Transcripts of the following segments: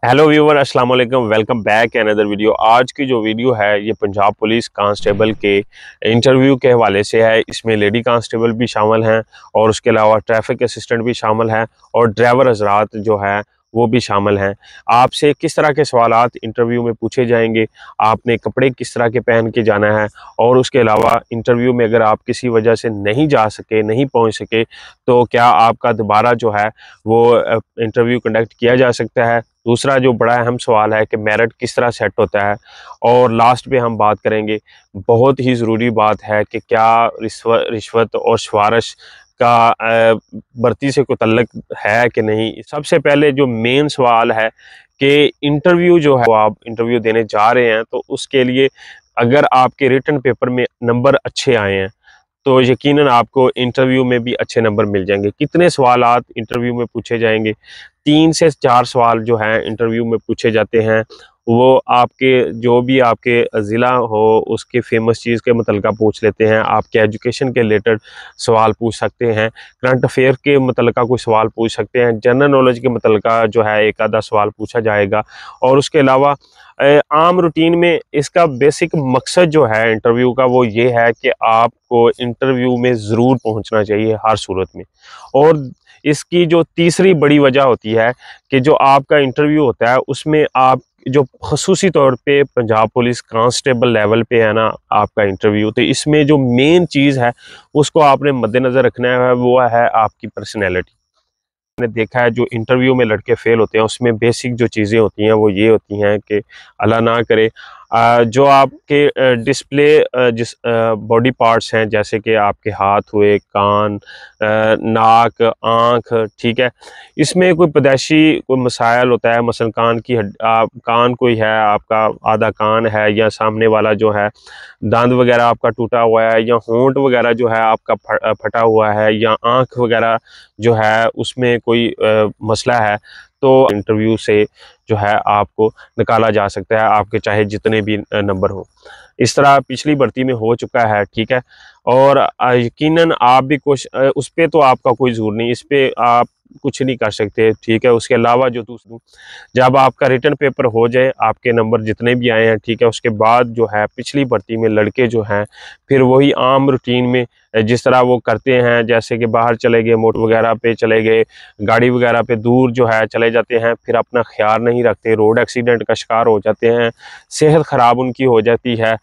Hello viewer, अस्सलाम वालेकुम। Welcome back another video. आज की जो वीडियो है ये पंजाब पुलिस कांस्टेबल के इंटरव्यू के हवाले से है। इसमें लेडी कांस्टेबल भी शामिल हैं और उसके अलावा ट्रैफिक असिस्टेंट भी शामिल हैं और ड्राइवर हजरात जो है वो भी शामिल हैं। आपसे किस तरह के सवालात इंटरव्यू में पूछे जाएंगे, आपने कपड़े किस तरह के पहन के जाना है, और उसके अलावा इंटरव्यू में अगर आप किसी वजह से नहीं जा सके, नहीं पहुंच सके, तो क्या आपका दोबारा जो है वो इंटरव्यू कंडक्ट किया जा सकता है। दूसरा जो बड़ा अहम सवाल है कि मेरिट किस तरह सेट होता है। और लास्ट पे हम बात करेंगे, बहुत ही ज़रूरी बात है कि क्या रिश्वत और सिफारिश का भर्ती से कोई तल्लुक है कि नहीं। सबसे पहले जो मेन सवाल है कि इंटरव्यू जो है वो आप इंटरव्यू देने जा रहे हैं, तो उसके लिए अगर आपके रिटन पेपर में नंबर अच्छे आए हैं तो यकीनन आपको इंटरव्यू में भी अच्छे नंबर मिल जाएंगे। कितने सवालात इंटरव्यू में पूछे जाएंगे? 3 से 4 सवाल जो हैं इंटरव्यू में पूछे जाते हैं। वो आपके जो भी आपके ज़िला हो उसके फेमस चीज़ के मुतल्लिक़ पूछ लेते हैं, आपके एजुकेशन के रिलेटेड सवाल पूछ सकते हैं, करंट अफेयर के मुतल्लिक़ कोई सवाल पूछ सकते हैं, जनरल नॉलेज के मुतल्लिक़ जो है एक आधा सवाल पूछा जाएगा। और उसके अलावा आम रूटीन में इसका बेसिक मकसद जो है इंटरव्यू का वो ये है कि आपको इंटरव्यू में ज़रूर पहुंचना चाहिए हर सूरत में। और इसकी जो तीसरी बड़ी वजह होती है कि जो आपका इंटरव्यू होता है उसमें आप जो खसूसी तौर पे पंजाब पुलिस कांस्टेबल लेवल पे है ना आपका इंटरव्यू, तो इसमें जो मेन चीज़ है उसको आपने मद्देनज़र रखना है, वो है आपकी पर्सनैलिटी। मैंने देखा है जो इंटरव्यू में लड़के फेल होते हैं उसमें बेसिक जो चीज़ें होती हैं वो ये होती हैं कि अल्लाह ना करे जो आपके डिस्प्ले जिस बॉडी पार्ट्स हैं, जैसे कि आपके हाथ हुए, कान, नाक, आँख, ठीक है, इसमें कोई पैदाइशी कोई मसाइल होता है। मसलन कान की कान कोई है, आपका आधा कान है, या सामने वाला जो है दांत वगैरह आपका टूटा हुआ है, या होंठ वगैरह जो है आपका फटा हुआ है, या आँख वगैरह जो है उसमें कोई मसला है, तो इंटरव्यू से जो है आपको निकाला जा सकता है, आपके चाहे जितने भी नंबर हो। इस तरह पिछली भर्ती में हो चुका है, ठीक है। और यकीनन आप भी कुछ उस पे तो आपका कोई ज़ोर नहीं, इस पे आप कुछ नहीं कर सकते, ठीक है। उसके अलावा जो जब आपका रिटन पेपर हो जाए, आपके नंबर जितने भी आए हैं, ठीक है, उसके बाद जो है पिछली भर्ती में लड़के जो हैं फिर वही आम रूटीन में जिस तरह वो करते हैं, जैसे कि बाहर चले गए, मोटर वगैरह पे चले गए, गाड़ी वगैरह पे दूर जो है चले जाते हैं, फिर अपना ख्याल नहीं रखते, रोड एक्सीडेंट का शिकार हो जाते हैं, सेहत ख़राब उनकी हो जाती है।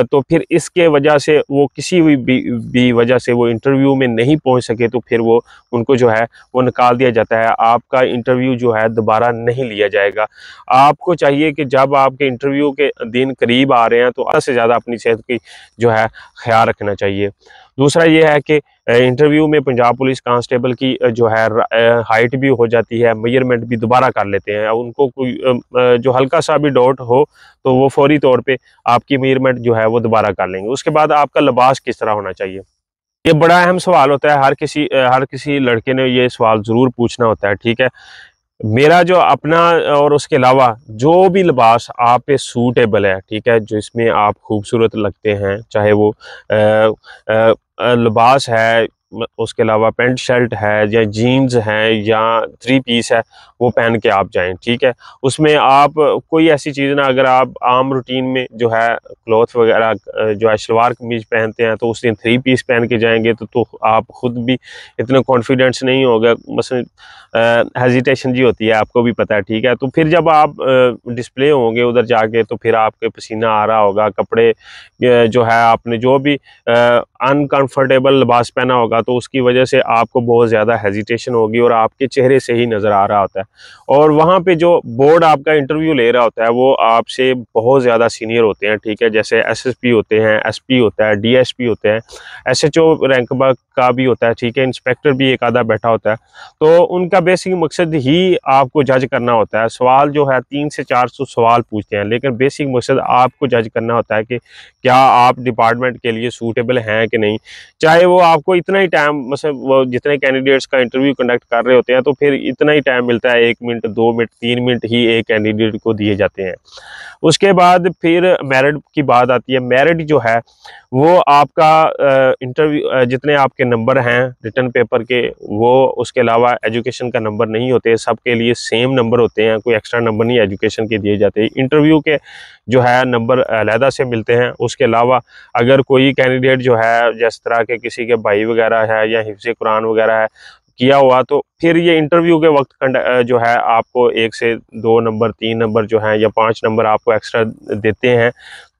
तो फिर इसके वजह से वो किसी भी वजह से वो इंटरव्यू में नहीं पहुंच सके, तो फिर वो उनको जो है वो निकाल दिया जाता है। आपका इंटरव्यू जो है दोबारा नहीं लिया जाएगा। आपको चाहिए कि जब आपके इंटरव्यू के दिन करीब आ रहे हैं तो ज़्यादा से ज़्यादा अपनी सेहत की जो है ख्याल रखना चाहिए। दूसरा ये है कि इंटरव्यू में पंजाब पुलिस कांस्टेबल की जो है हाइट भी हो जाती है, मेजरमेंट भी दोबारा कर लेते हैं। उनको कोई जो हल्का सा भी डाउट हो तो वो फौरी तौर पे आपकी मेजरमेंट जो है वो दोबारा कर लेंगे। उसके बाद आपका लिबास किस तरह होना चाहिए, ये बड़ा अहम सवाल होता है। हर किसी लड़के ने ये सवाल ज़रूर पूछना होता है, ठीक है। मेरा जो अपना और उसके अलावा जो भी लिबास आप पे सूटेबल है, ठीक है, जो इसमें आप खूबसूरत लगते हैं, चाहे वो लिबास है, उसके अलावा पेंट शर्ट है, या जीन्स हैं, या 3 पीस है, वो पहन के आप जाएं, ठीक है। उसमें आप कोई ऐसी चीज़ ना, अगर आप आम रूटीन में जो है क्लॉथ वगैरह जो है शलवार कमीज पहनते हैं, तो उस दिन 3 पीस पहन के जाएंगे तो आप खुद भी इतना कॉन्फिडेंस नहीं होगा, मसलन हेजिटेशन जी होती है, आपको भी पता है, ठीक है। तो फिर जब आप डिस्प्ले होंगे उधर जाके, तो फिर आपके पसीना आ रहा होगा, कपड़े जो है आपने जो भी अनकंफर्टेबल लिबास पहना होगा, तो उसकी वजह से आपको बहुत ज़्यादा हेजिटेशन होगी और आपके चेहरे से ही नज़र आ रहा होता है। और वहाँ पे जो बोर्ड आपका इंटरव्यू ले रहा होता है वो आपसे बहुत ज़्यादा सीनियर होते हैं, ठीक है। जैसे एसएसपी होते हैं, एसपी होता है, डीएसपी होते हैं, एसएचओ रैंक का भी होता है, ठीक है, इंस्पेक्टर भी एक आधा बैठा होता है। तो उनका बेसिक मकसद ही आपको जज करना होता है। सवाल जो है 300 से 400 सवाल पूछते हैं, लेकिन बेसिक मकसद आपको जज करना होता है कि क्या आप डिपार्टमेंट के लिए सूटेबल हैं कि नहीं। चाहे वो आपको इतना ही टाइम, मतलब वो जितने कैंडिडेट्स का इंटरव्यू कंडक्ट कर रहे होते हैं तो फिर इतना ही टाइम मिलता है, 1 मिनट 2 मिनट 3 मिनट ही एक कैंडिडेट को दिए जाते हैं। उसके बाद फिर मेरिट की बात आती है। मेरिट जो है वो आपका इंटरव्यू जितने आपके नंबर हैं रिटन पेपर के, वो उसके अलावा एजुकेशन का नंबर नहीं होते, सबके लिए सेम नंबर होते हैं, कोई एक्स्ट्रा नंबर नहीं एजुकेशन के दिए जाते। इंटरव्यू के जो है नंबर अलहदा से मिलते हैं। उसके अलावा अगर कोई कैंडिडेट जो है जिस तरह के किसी के भाई वगैरह है या हिफ्ज़ कुरान वगैरह है किया हुआ, तो फिर ये इंटरव्यू के वक्त जो है आपको 1 से 2 नंबर 3 नंबर जो हैं या 5 नंबर आपको एक्स्ट्रा देते हैं,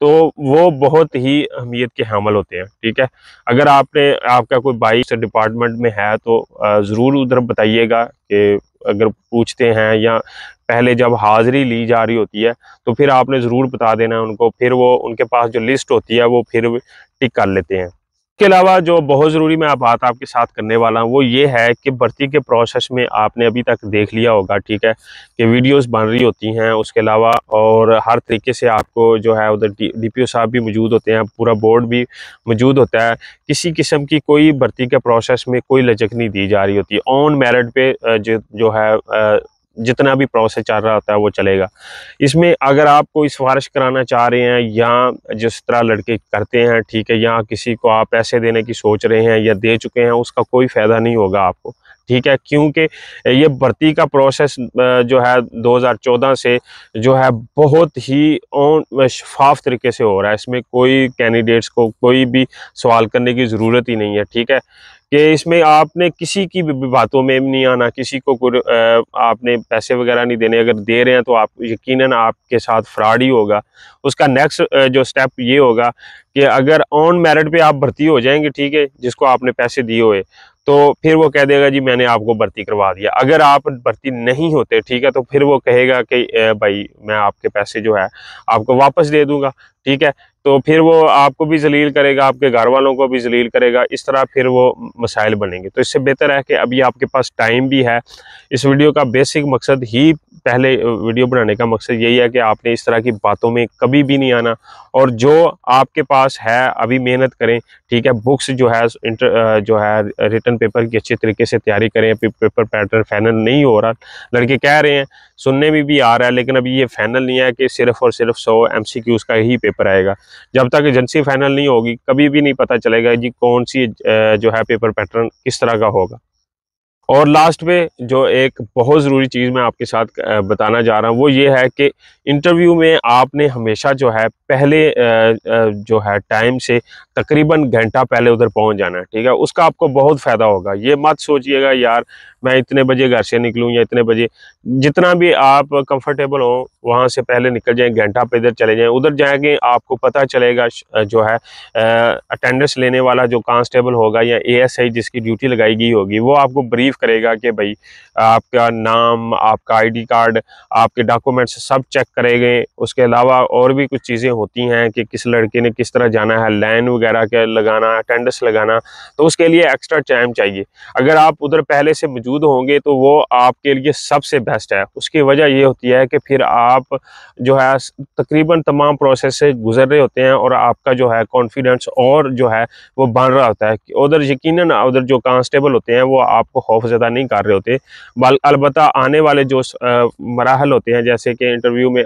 तो वो बहुत ही अहमियत के हामिल होते हैं। ठीक है, अगर आपका कोई भाई इस डिपार्टमेंट में है तो ज़रूर उधर बताइएगा कि अगर पूछते हैं या पहले जब हाज़िरी ली जा रही होती है तो फिर आपने ज़रूर बता देना है उनको, फिर वो उनके पास जो लिस्ट होती है वो फिर टिक कर लेते हैं। इसके अलावा जो बहुत ज़रूरी मैं बात आपके साथ करने वाला हूँ वो ये है कि भर्ती के प्रोसेस में आपने अभी तक देख लिया होगा, ठीक है, कि वीडियोस बन रही होती हैं। उसके अलावा और हर तरीके से आपको जो है उधर डीपीओ साहब भी मौजूद होते हैं, पूरा बोर्ड भी मौजूद होता है। किसी किस्म की कोई भर्ती के प्रोसेस में कोई लचक नहीं दी जा रही होती। ऑन मेरिट पे जो है जितना भी प्रोसेस चल रहा होता है वो चलेगा। इसमें अगर आप कोई सिफारिश कराना चाह रहे हैं या जिस तरह लड़के करते हैं, ठीक है, या किसी को आप पैसे देने की सोच रहे हैं या दे चुके हैं, उसका कोई फ़ायदा नहीं होगा आपको। ठीक है, क्योंकि ये भर्ती का प्रोसेस जो है 2014 से जो है बहुत ही शफाफ तरीके से हो रहा है। इसमें कोई कैंडिडेट्स को कोई भी सवाल करने की ज़रूरत ही नहीं है। ठीक है, कि इसमें आपने किसी की भी बातों में नहीं आना, किसी को आपने पैसे वगैरह नहीं देने। अगर दे रहे हैं तो आप यकीनन आपके साथ फ्रॉड ही होगा। उसका नेक्स्ट जो स्टेप ये होगा कि अगर ऑन मेरिट पे आप भर्ती हो जाएंगे, ठीक है, जिसको आपने पैसे दिए हुए, तो फिर वो कह देगा जी मैंने आपको भर्ती करवा दिया। अगर आप भर्ती नहीं होते, ठीक है, तो फिर वो कहेगा कि भाई मैं आपके पैसे जो है आपको वापस दे दूंगा। ठीक है, तो फिर वो आपको भी जलील करेगा, आपके घर वालों को भी जलील करेगा। इस तरह फिर वो मसाइल बनेंगे। तो इससे बेहतर है कि अभी आपके पास टाइम भी है। इस वीडियो का बेसिक मकसद ही, पहले वीडियो बनाने का मकसद यही है कि आपने इस तरह की बातों में कभी भी नहीं आना, और जो आपके पास है अभी मेहनत करें। ठीक है, बुक्स जो है रिटन पेपर की अच्छी तरीके से तैयारी करें। पेपर पैटर्न फाइनल नहीं हो रहा, लड़के कह रहे हैं, सुनने में भी आ रहा है, लेकिन अभी ये फाइनल नहीं है कि सिर्फ और सिर्फ 100 MCQs का ही पेपर आएगा। जब तक एजेंसी फाइनल नहीं होगी कभी भी नहीं पता चलेगा जी कौन सी जो है पेपर पैटर्न किस तरह का होगा। और लास्ट पे जो एक बहुत ज़रूरी चीज़ मैं आपके साथ बताना जा रहा हूँ वो ये है कि इंटरव्यू में आपने हमेशा जो है पहले जो है टाइम से तकरीबन घंटा पहले उधर पहुंच जाना है। ठीक है, उसका आपको बहुत फ़ायदा होगा। ये मत सोचिएगा यार मैं इतने बजे घर से निकलूँ या इतने बजे, जितना भी आप कंफर्टेबल हो वहाँ से पहले निकल जाएं, घंटा पे इधर चले जाएं। उधर जाएंगे आपको पता चलेगा जो है अटेंडेंस लेने वाला जो कांस्टेबल होगा या ASI जिसकी ड्यूटी लगाई गई होगी वो आपको ब्रीफ करेगा कि भाई आपका नाम, आपका ID कार्ड, आपके डॉक्यूमेंट्स सब चेक करेंगे। उसके अलावा और भी कुछ चीज़ें होती हैं कि किस लड़के ने किस तरह जाना है, लाइन वगैरह के लगाना, अटेंडेंस लगाना, तो उसके लिए एक्स्ट्रा टाइम चाहिए। अगर आप उधर पहले से मौजूद होंगे तो वो आपके लिए सबसे बेस्ट है। उसकी वजह ये होती है कि फिर आप जो है तकरीबन तमाम प्रोसेस से गुजर रहे होते हैं और आपका जो है कॉन्फिडेंस और जो है वो बन रहा होता है कि उधर यकीनन उधर जो कांस्टेबल होते हैं वो आपको खौफज़दा नहीं कर रहे होते। अलबत्ता आने वाले जो मराहल होते हैं, जैसे कि इंटरव्यू में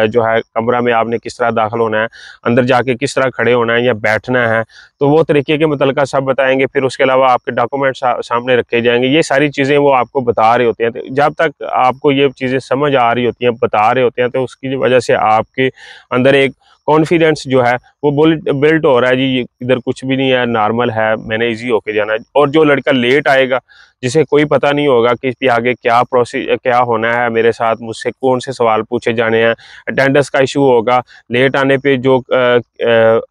जो है कमरा में आपने किस तरह दाखिल होना है, अंदर जाके किस तरह खड़े होना है या बैठना है, तो वो तरीके के मुतल्लिका सब बताएंगे। फिर उसके अलावा आपके डॉक्यूमेंट सामने रखे जाएंगे। ये सारी चीज़ें वो आपको बता रहे होते हैं। तो जब तक आपको ये चीज़ें समझ आ रही होती हैं, बता रहे होते हैं, तो उसकी वजह से आपके अंदर एक कॉन्फिडेंस जो है वो बिल्ट हो रहा है जी इधर कुछ भी नहीं है, नॉर्मल है, मैंने इजी होके जाना है। और जो लड़का लेट आएगा जिसे कोई पता नहीं होगा कि इसके आगे क्या प्रोसेस क्या होना है, मेरे साथ मुझसे कौन से सवाल पूछे जाने हैं, अटेंडेंस का इशू होगा, लेट आने पे जो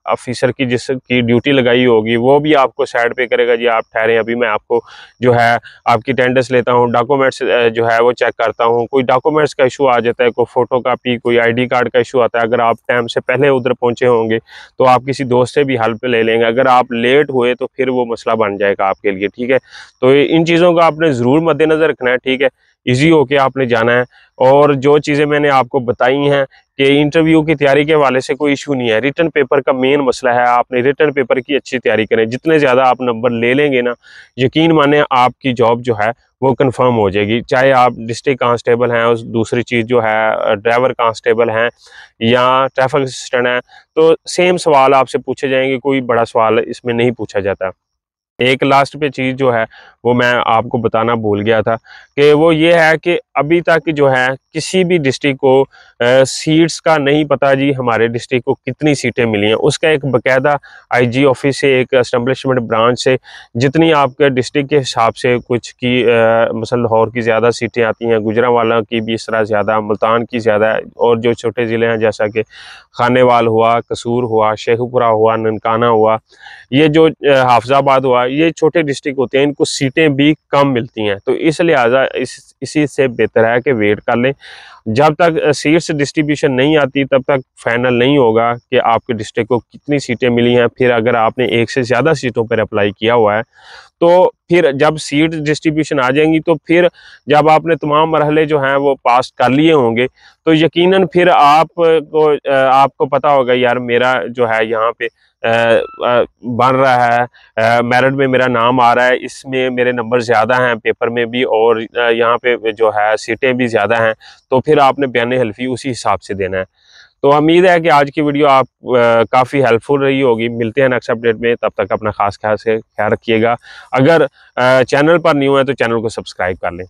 ऑफिसर की जिसकी ड्यूटी लगाई होगी वो भी आपको साइड पे करेगा, जी आप ठहरें अभी मैं आपको जो है आपकी अटेंडेंस लेता हूँ, डॉक्यूमेंट्स जो है वो चेक करता हूँ। कोई डॉक्यूमेंट्स का इशू आ जाता है, कोई फोटो कापी, कोई ID कार्ड का इशू आता है, अगर आप टाइम से पहले उधर पहुंचे होंगे तो आप किसी दोस्त से भी हेल्प ले लेंगे। अगर आप लेट हुए तो फिर वो मसला बन जाएगा आपके लिए। ठीक है, तो इन चीज़ों का आपने ज़रूर मद्देनज़र रखना है। ठीक है, इजी होके आपने जाना है। और जो चीज़ें मैंने आपको बताई हैं कि इंटरव्यू की तैयारी के हवाले से कोई इशू नहीं है, रिटन पेपर का मेन मसला है। आपने रिटन पेपर की अच्छी तैयारी करें, जितने ज़्यादा आप नंबर ले लेंगे ना, यकीन माने आपकी जॉब जो है वो कंफर्म हो जाएगी। चाहे आप डिस्ट्रिक्ट कांस्टेबल हैं, उस दूसरी चीज़ जो है ड्राइवर कांस्टेबल हैं या ट्रैफिक असिस्टेंट हैं, तो सेम सवाल आपसे पूछे जाएंगे, कोई बड़ा सवाल इसमें नहीं पूछा जाता। एक लास्ट पे चीज़ जो है वो मैं आपको बताना भूल गया था कि वो ये है कि अभी तक जो है किसी भी डिस्ट्रिक्ट को सीट्स का नहीं पता जी हमारे डिस्ट्रिक्ट को कितनी सीटें मिली हैं। उसका एक बाकायदा आईजी ऑफिस से, एक एस्टेब्लिशमेंट ब्रांच से जितनी आपके डिस्ट्रिक्ट के हिसाब से कुछ की मसल लाहौर की ज़्यादा सीटें आती हैं, गुजरांवाला की भी इस तरह ज़्यादा, मुल्तान की ज़्यादा, और जो छोटे ज़िले हैं जैसा कि खानेवाल हुआ, कसूर हुआ, शेखुपुरा हुआ, ननकाना हुआ, ये जो हाफिजाबाद हुआ, ये छोटे डिस्ट्रिक्ट होते हैं, इनको सीटें भी कम मिलती हैं। तो इस लिहाजा इसी से बेहतर है कि वेट कर लें। जब तक सीट्स डिस्ट्रीब्यूशन नहीं आती तब तक फाइनल नहीं होगा कि आपके डिस्ट्रिक्ट को कितनी सीटें मिली हैं। फिर अगर आपने एक से ज़्यादा सीटों पर अप्लाई किया हुआ है तो फिर जब सीट डिस्ट्रीब्यूशन आ जाएंगी तो फिर जब आपने तमाम मरहले जो हैं वो पास कर लिए होंगे तो यकीनन फिर आपको पता होगा यार मेरा जो है यहाँ पे बन रहा है, मेरिट में मेरा नाम आ रहा है, इसमें मेरे नंबर ज़्यादा हैं पेपर में भी, और यहाँ पे जो है सीटें भी ज़्यादा हैं। तो फिर आपने बयान हल्फी उसी हिसाब से देना है। तो उम्मीद है कि आज की वीडियो आप काफ़ी हेल्पफुल रही होगी। मिलते हैं नेक्स्ट अपडेट में, तब तक अपना खास ख्याल रखिएगा। अगर चैनल पर न्यू है तो चैनल को सब्सक्राइब कर लें।